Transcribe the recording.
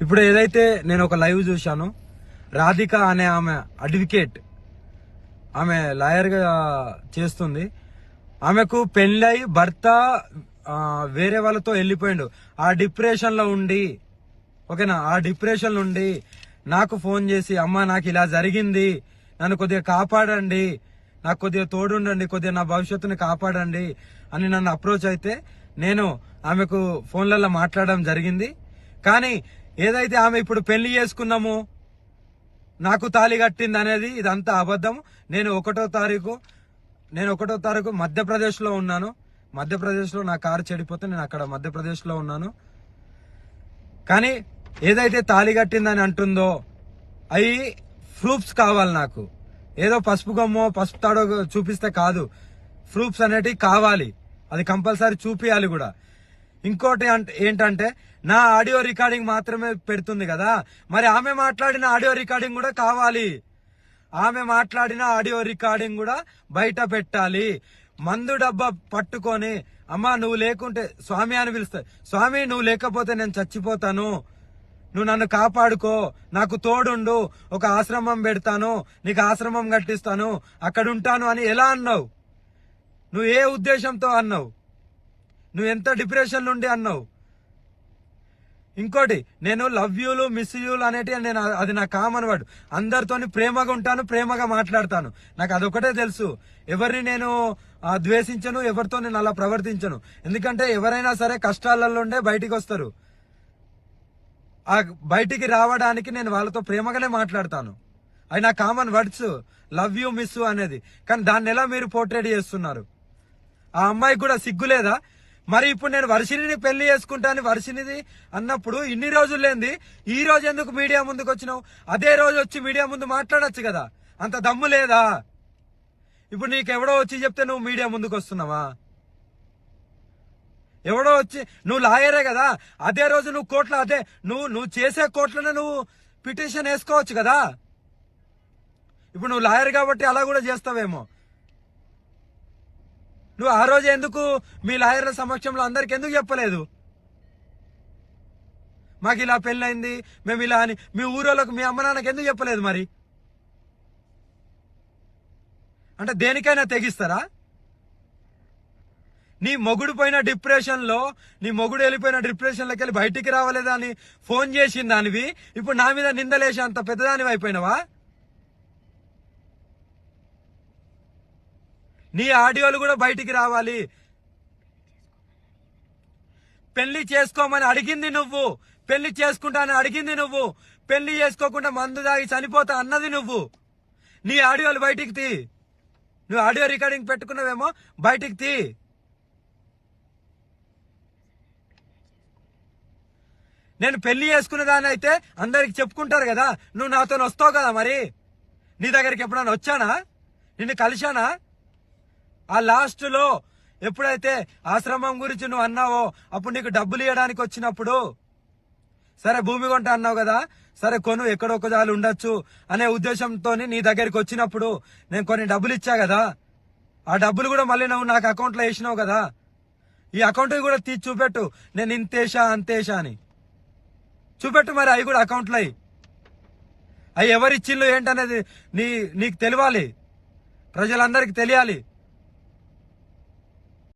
ఇప్పుడు ఏదైతే నేను ఒక లైవ్ చూశాను, రాధిక అనే ఆమె అడ్వకేట్, ఆమె లాయర్ గా చేస్తుంది. ఆమెకు పెళ్ళై భర్త వేరే వాళ్ళతో వెళ్ళిపోయిండు. ఆ డిప్రెషన్ లో ఉండి, ఓకేనా, ఆ డిప్రెషన్ నుండి నాకు ఫోన్ చేసి, అమ్మా నాకు ఇలా జరిగింది, నన్ను కొద్దిగా కాపాడండి, నాకు కొద్దిగా తోడుండండి, కొద్దిగా నా భవిష్యత్తుని కాపాడండి అని నన్ను అప్రోచ్ అయితే నేను ఆమెకు ఫోన్లలో మాట్లాడడం జరిగింది. కానీ ఏదైతే ఆమె ఇప్పుడు పెళ్లి చేసుకున్నాము, నాకు తాళి కట్టింది అనేది ఇదంతా అబద్ధం. నేను ఒకటో తారీఖు మధ్యప్రదేశ్ లో ఉన్నాను. మధ్యప్రదేశ్ లో నా కారు చెడిపోతే నేను అక్కడ మధ్యప్రదేశ్ లో ఉన్నాను. కానీ ఏదైతే తాళి కట్టిందని అంటుందో అవి ప్రూఫ్స్ కావాలి నాకు. ఏదో పసుపు గమ్మో పసుపు తాడో చూపిస్తే కాదు, ప్రూఫ్స్ అనేటివి కావాలి. అది కంపల్సరీ చూపియాలి కూడా. ఇంకోటి ఏంటంటే నా ఆడియో రికార్డింగ్ మాత్రమే పెడుతుంది కదా, మరి ఆమె మాట్లాడిన ఆడియో రికార్డింగ్ కూడా కావాలి. ఆమె మాట్లాడిన ఆడియో రికార్డింగ్ కూడా బయట పెట్టాలి. మందు డబ్బా పట్టుకొని, అమ్మా నువ్వు లేకుంటే స్వామి అని పిలుస్తా, స్వామి నువ్వు లేకపోతే నేను చచ్చిపోతాను, నువ్వు నన్ను కాపాడుకో, నాకు తోడుండు, ఒక ఆశ్రమం పెడతాను, నీకు ఆశ్రమం కట్టిస్తాను, అక్కడ ఉంటాను అని ఎలా అన్నావు? నువ్వు ఏ ఉద్దేశంతో అన్నావు? నువ్వు ఎంత డిప్రెషన్ నుండి అన్నావు? ఇంకోటి, నేను లవ్ యూలు మిస్ యూలు అనేటివి నేను అది నా కామన్ వర్డ్. అందరితోని ప్రేమగా ఉంటాను, ప్రేమగా మాట్లాడతాను. నాకు అదొకటే తెలుసు. ఎవరిని నేను ద్వేషించను, ఎవరితో నేను అలా ప్రవర్తించను. ఎందుకంటే ఎవరైనా సరే కష్టాలలో ఉండే బయటికి వస్తారు. ఆ బయటికి రావడానికి నేను వాళ్ళతో ప్రేమగానే మాట్లాడతాను. అవి నా common words, love you miss అనేది. కానీ దాన్ని ఎలా మీరు పోర్ట్రేట్ చేస్తున్నారు? ఆ అమ్మాయికి కూడా సిగ్గులేదా? మరి ఇప్పుడు నేను వర్షిణిని పెళ్లి చేసుకుంటాను, వర్షిణిది అన్నప్పుడు ఇన్ని రోజులు లేంది ఈ రోజు ఎందుకు మీడియా ముందుకు వచ్చినావు? అదే రోజు వచ్చి మీడియా ముందు మాట్లాడొచ్చు కదా, అంత దమ్ము లేదా? ఇప్పుడు నీకెవడో వచ్చి చెప్తే నువ్వు మీడియా ముందుకు వస్తున్నావా? ఎవడో వచ్చి, నువ్వు లాయరే కదా, అదే రోజు నువ్వు కోర్టులో, అదే నువ్వు చేసే కోర్టులోనే నువ్వు పిటిషన్ వేసుకోవచ్చు కదా. ఇప్పుడు నువ్వు లాయర్ కాబట్టి అలా కూడా చేస్తావేమో. నువ్వు ఆ రోజు ఎందుకు మీ లాయర్ల సమక్షంలో అందరికి ఎందుకు చెప్పలేదు? మాకు ఇలా పెళ్ళైంది, మేము ఇలా అని మీ ఊరోళ్ళకు, మీ అమ్మ నాన్నకి ఎందుకు చెప్పలేదు? మరి అంటే దేనికైనా తెగిస్తారా? నీ మొగుడు పోయిన డిప్రెషన్ లో, నీ మొగుడు వెళ్ళిపోయిన డిప్రెషన్ లోకి వెళ్ళి బయటికి రావలేదా అని ఫోన్ చేసిన దానివి ఇప్పుడు నా మీద నిందలేసి అంత పెద్దదానివి అయిపోయినావా? నీ ఆడియోలు కూడా బయటికి రావాలి. పెళ్లి చేసుకోమని అడిగింది నువ్వు, పెళ్లి చేసుకుంటానని అడిగింది నువ్వు, పెళ్లి చేసుకోకుండా మందు దాగి చనిపోతా అన్నది నువ్వు. నీ ఆడియోలు బయటికి తీ. నువ్వు ఆడియో రికార్డింగ్ పెట్టుకున్నావేమో, బయటికి తీ. నేను పెళ్లి చేసుకునే దాన్ని అయితే అందరికి చెప్పుకుంటారు కదా, నువ్వు నాతో వస్తావు కదా. మరి నీ దగ్గరికి ఎప్పుడైనా వచ్చానా? నిన్ను కలిశానా? ఆ లాస్ట్ లో ఎప్పుడైతే ఆశ్రమం గురించి నువ్వు అన్నావో, అప్పుడు నీకు డబ్బులు ఇవ్వడానికి వచ్చినప్పుడు, సరే భూమి కొంట అన్నావు కదా, సరే కొను, ఎక్కడొక్కదాలు ఉండొచ్చు అనే ఉద్దేశంతో నీ దగ్గరికి వచ్చినప్పుడు నేను కొన్ని డబ్బులు ఇచ్చా కదా, ఆ డబ్బులు కూడా మళ్ళీ నువ్వు నాకు అకౌంట్లో వేసినావు కదా. ఈ అకౌంట్ కూడా తీసి చూపెట్టు, నేను ఇంతేషా అంతేషా అని చూపెట్టు. మరి అవి కూడా అకౌంట్లో అవి ఎవరిచ్చిళ్ళు ఏంటనేది నీకు తెలియాలి, ప్రజలందరికీ తెలియాలి.